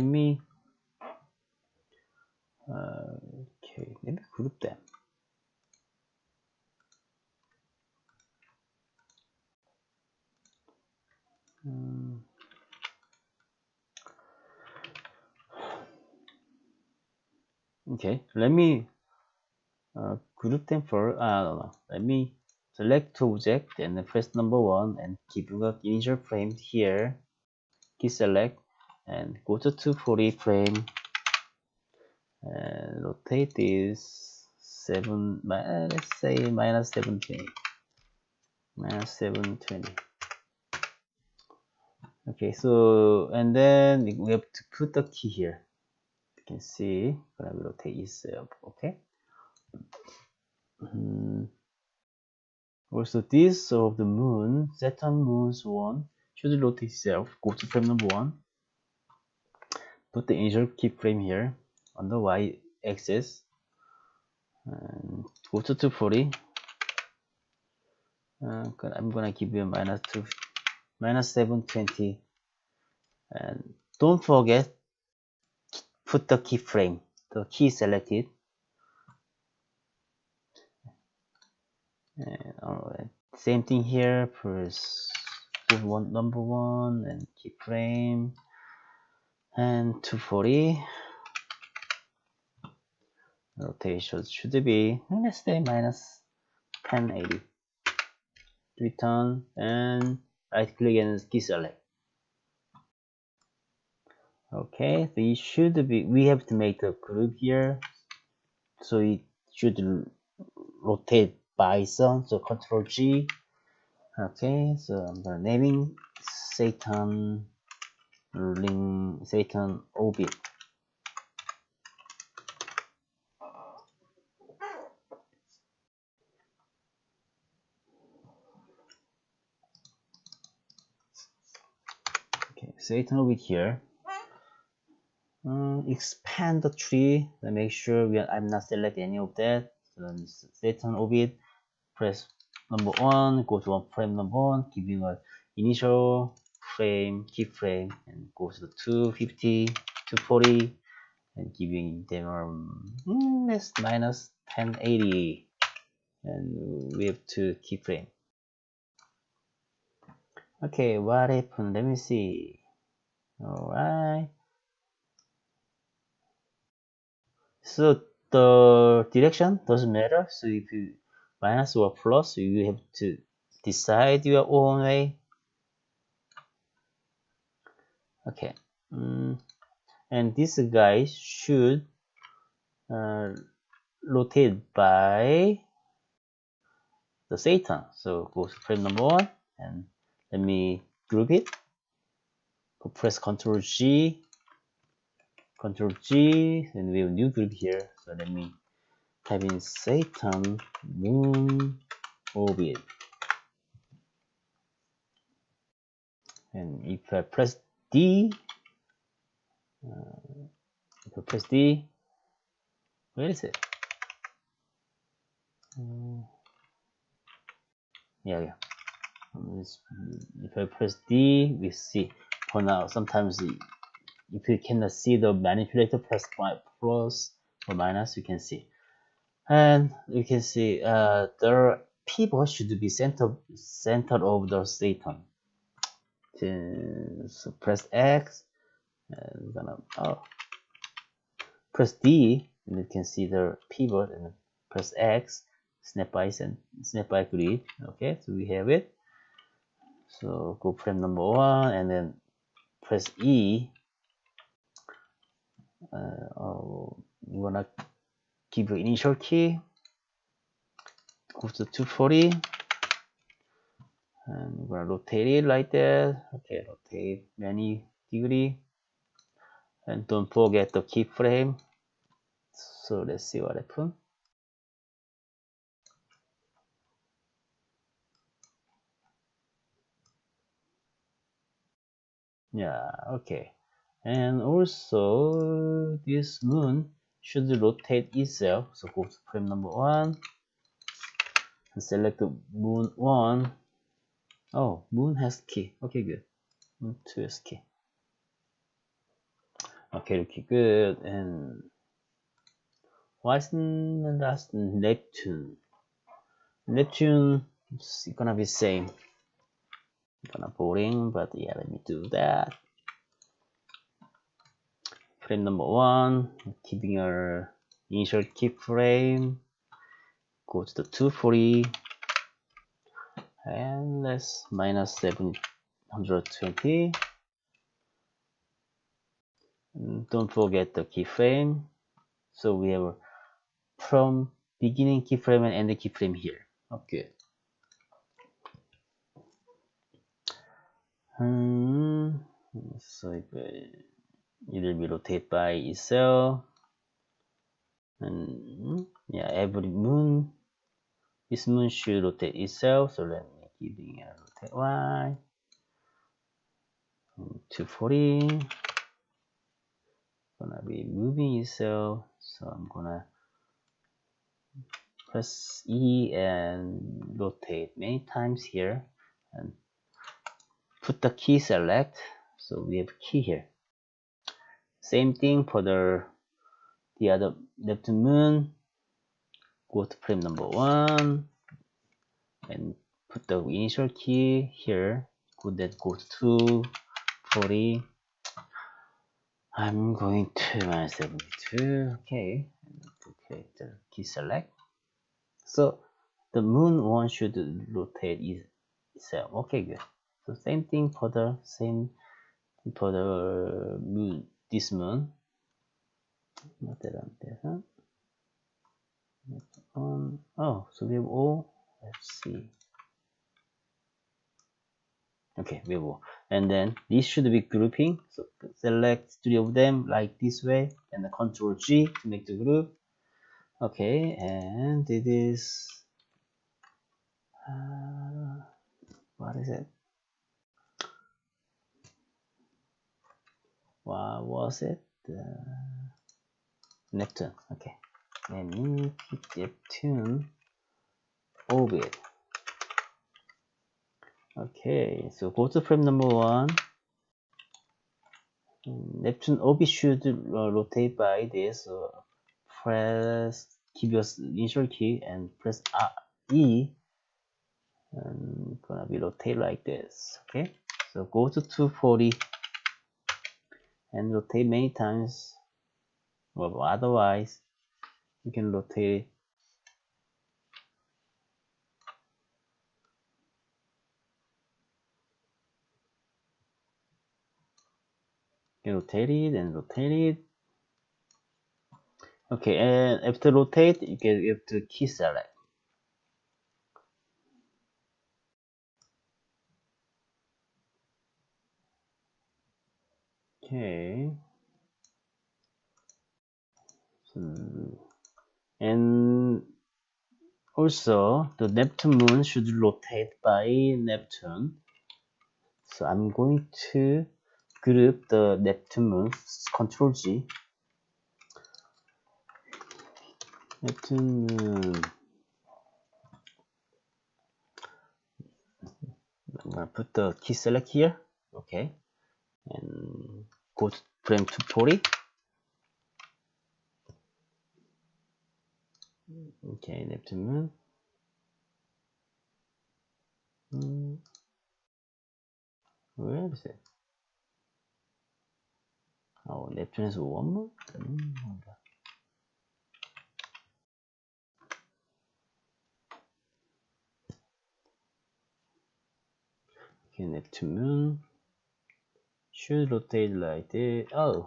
me okay, let me group them. Okay, let me group them for no. Let me select object and then press number 1 and keep the initial frame here. Key select and go to 240 frame and rotate this 7 let's say minus 720. Minus 720. Okay, so and then we have to put the key here. You can see gonna rotate itself. Okay. Also, this of the moon, Saturn moon's 1 should rotate itself. Go to frame number 1. Put the initial keyframe here on the y axis. And go to 240. I'm gonna give you minus 720. And don't forget, put the keyframe, the key selected. And alright, same thing here. Press number 1 and keyframe and 240. Rotation should be, let's say, minus 1080. Return and right click and key select. Okay, so it should be, we have to make a group here, so it should rotate by itself. So Control G. Okay, so I'm gonna naming Satan ring Satan orbit. Okay, Satan orbit here. Expand the tree. Let me make sure I'm not select any of that. So Satan orbit. Press number 1. Go to frame number 1. Giving a initial frame, keyframe, and go to the 250, 240, and giving them let's minus 1080, and we have two keyframe. Okay, what happened? Let me see. Alright. So the direction doesn't matter. So if you minus or plus, you have to decide your own way. Okay. And this guy should rotate by the Satan. So go to frame number 1 and let me group it. Press Ctrl G, and we have a new group here. So let me type in Satan moon orbit. And if I press D, where is it? Yeah. If I press D, we see. For now, sometimes if you cannot see the manipulator, press plus or minus, you can see. And you can see the pivot should be center of the Satan. So press X and press D, and you can see the pivot, and press X, snap by grid. Okay, so we have it. So go frame number 1 and then press E. You wanna give your initial key, go to 240, and we're gonna rotate it like that. Okay, rotate many degree, and don't forget the keyframe. So let's see what happened. Yeah, okay. And also this moon should rotate itself. So go to frame number 1 and select the moon 1. Oh, moon has key. Okay, good. Moon 2 has key. Okay, okay, good. And what's the last? Neptune. Neptune is gonna be same. Gonna boring, but yeah, let me do that. Frame number 1, keeping your initial keyframe. Go to the 240 and let's minus 720. And don't forget the keyframe. So we have from beginning keyframe and end keyframe here. Okay. So it will be rotated by itself. And yeah, every moon, this moon should rotate itself. So let me give it a rotate Y. 240. Gonna be moving itself. So I'm gonna press E and rotate many times here and put the key select. So we have key here. Same thing for the other Neptune moon. Go to frame number 1 and put the initial key here. Then go to 240. I'm going to minus 72. Okay. Okay, the key select. So the moon 1 should rotate itself. Okay, good. So same thing for the moon, this moon. Oh, so we have all. Let's see. Okay, we have all. And then this should be grouping. So select 3 of them like this way, and the Control G to make the group. Okay, and it is what is it? What was it? Neptune. Okay, let me keep Neptune orbit. Okay, so go to frame number 1. Neptune orbit should rotate by this. So press, keep your initial key and press E, and gonna be rotate like this. Okay, so go to 240 and rotate many times. Well, otherwise you can rotate. You can rotate it and rotate it. Okay, and after rotate, you have to key select. Okay. And also the Neptune moon should rotate by Neptune. So I'm going to group the Neptune moon, Control G. Neptune moon. I'm gonna put the key select here. Okay. And go to frame 240. Okay, Neptune moon. Where is it? Oh, Neptune has one more? Okay, Neptune moon should rotate like this. Oh,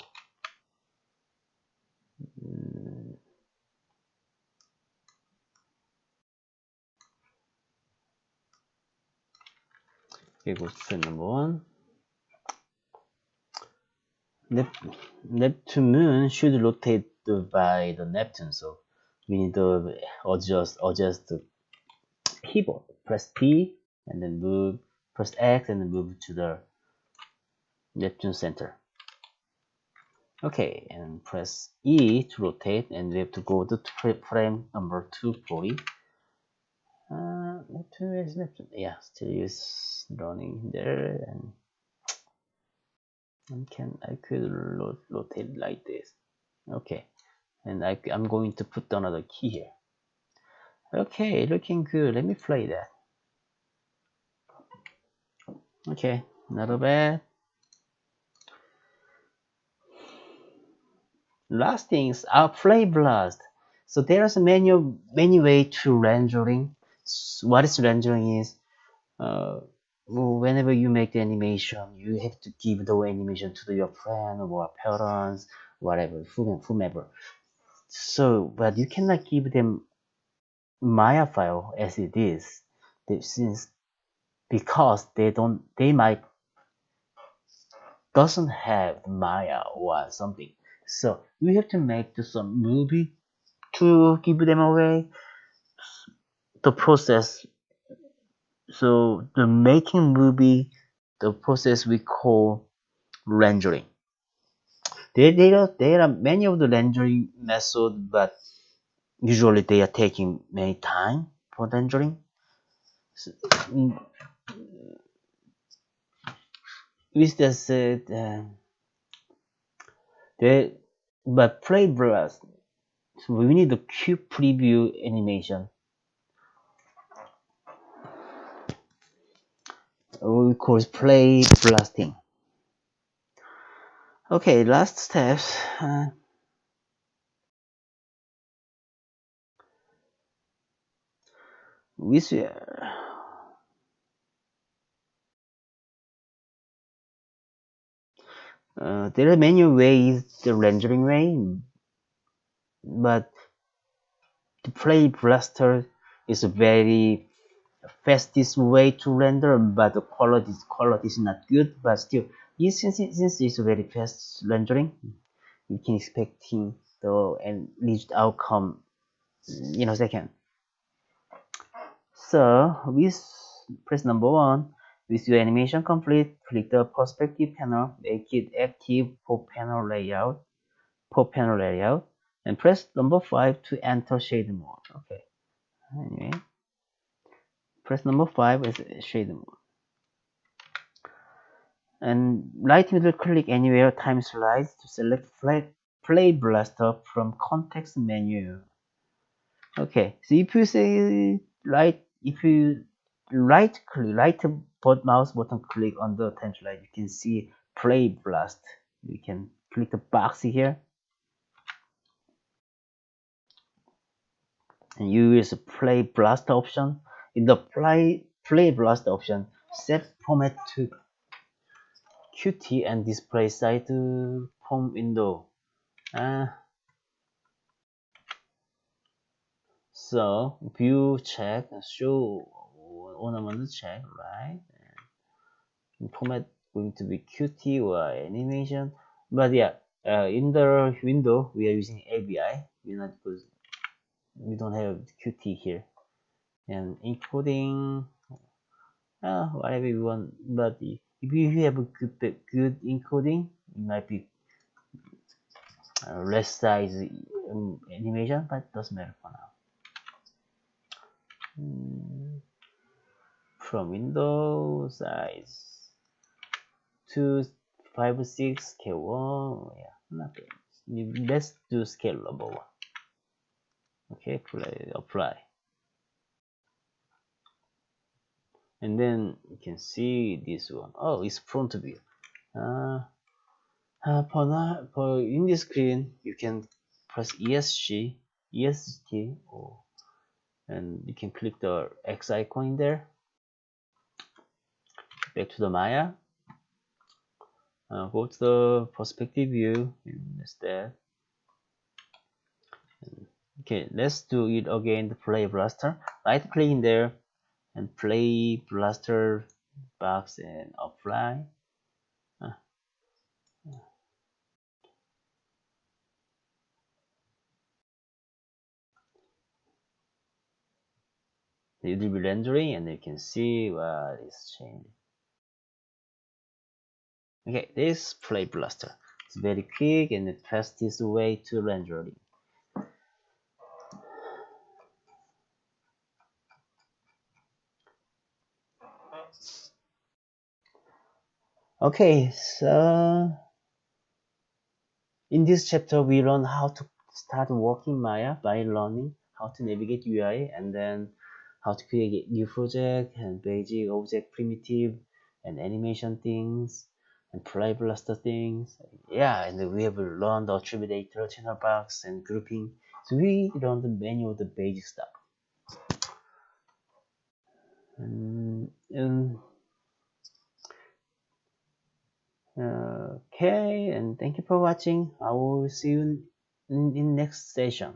okay, go to trend number one. Neptune moon should rotate by the Neptune, so we need to adjust the keyboard. Press P and then move. Press X and then move to the Neptune center. Okay, and press E to rotate, and we have to go to frame number 240. Neptune is Neptune. Yeah, still is running there, and I could rotate like this. Okay, and I'm going to put another key here. Okay, looking good. Let me play that. Okay, not bad. Last things are play blast. So there's many way to rendering. What is rendering is whenever you make the animation, you have to give the animation to your friend or parents, whatever, whomever. So, but you cannot give them Maya file as it is, since because they might doesn't have Maya or something. So you have to make some movie to give them away. The process. So the making movie, the process we call rendering. There are many of the rendering methods, but usually they are taking many time for rendering. So, with that said, but play blast. So we need the cube preview animation. We call it play blasting. Okay, last steps. With there are many ways the rendering way, but the play blaster is a very fastest way to render, but the quality is not good. But still, since it's a very fast rendering, you can expecting the end reached outcome in a second. So with press number one. With your animation complete, click the perspective panel, make it active for panel layout, and press number 5 to enter shade mode. Okay. Anyway, press number 5 is shade mode. And right middle click anywhere time slides to select play blaster from context menu. Okay, so if you say if you right mouse button click on the time slide, you can see play blast. You can click the box here and use the play blast option. In the play blast option, set format to Qt and display side to home window. So view check, show ornament check, right? And format going to be Qt or animation. But yeah, in the window we are using ABI. We don't have Qt here. And encoding, whatever you want. But if you have a good encoding, it might be less size animation, but doesn't matter for now. From window size 256 scale 1. Yeah, nothing. Let's do scale number 1. Okay, apply. And then you can see this one. Oh, it's front view. For in this screen, you can press ESC, and you can click the X icon in there. back to the Maya. Go to the perspective view instead. Okay, let's do it again. The play blaster. Right click in there and play blaster box and apply. Uh, it will be rendering, and you can see what is changing. Okay, this play blaster is very quick and the fastest way to rendering. Okay, so in this chapter we learn how to start working Maya by learning how to navigate UI, and then how to create new project and basic object primitive and animation things and play blaster things. Yeah, and we have learned the attributator, channel box, and grouping. So we learned many of the basic stuff. And okay, and thank you for watching. I will see you in next session.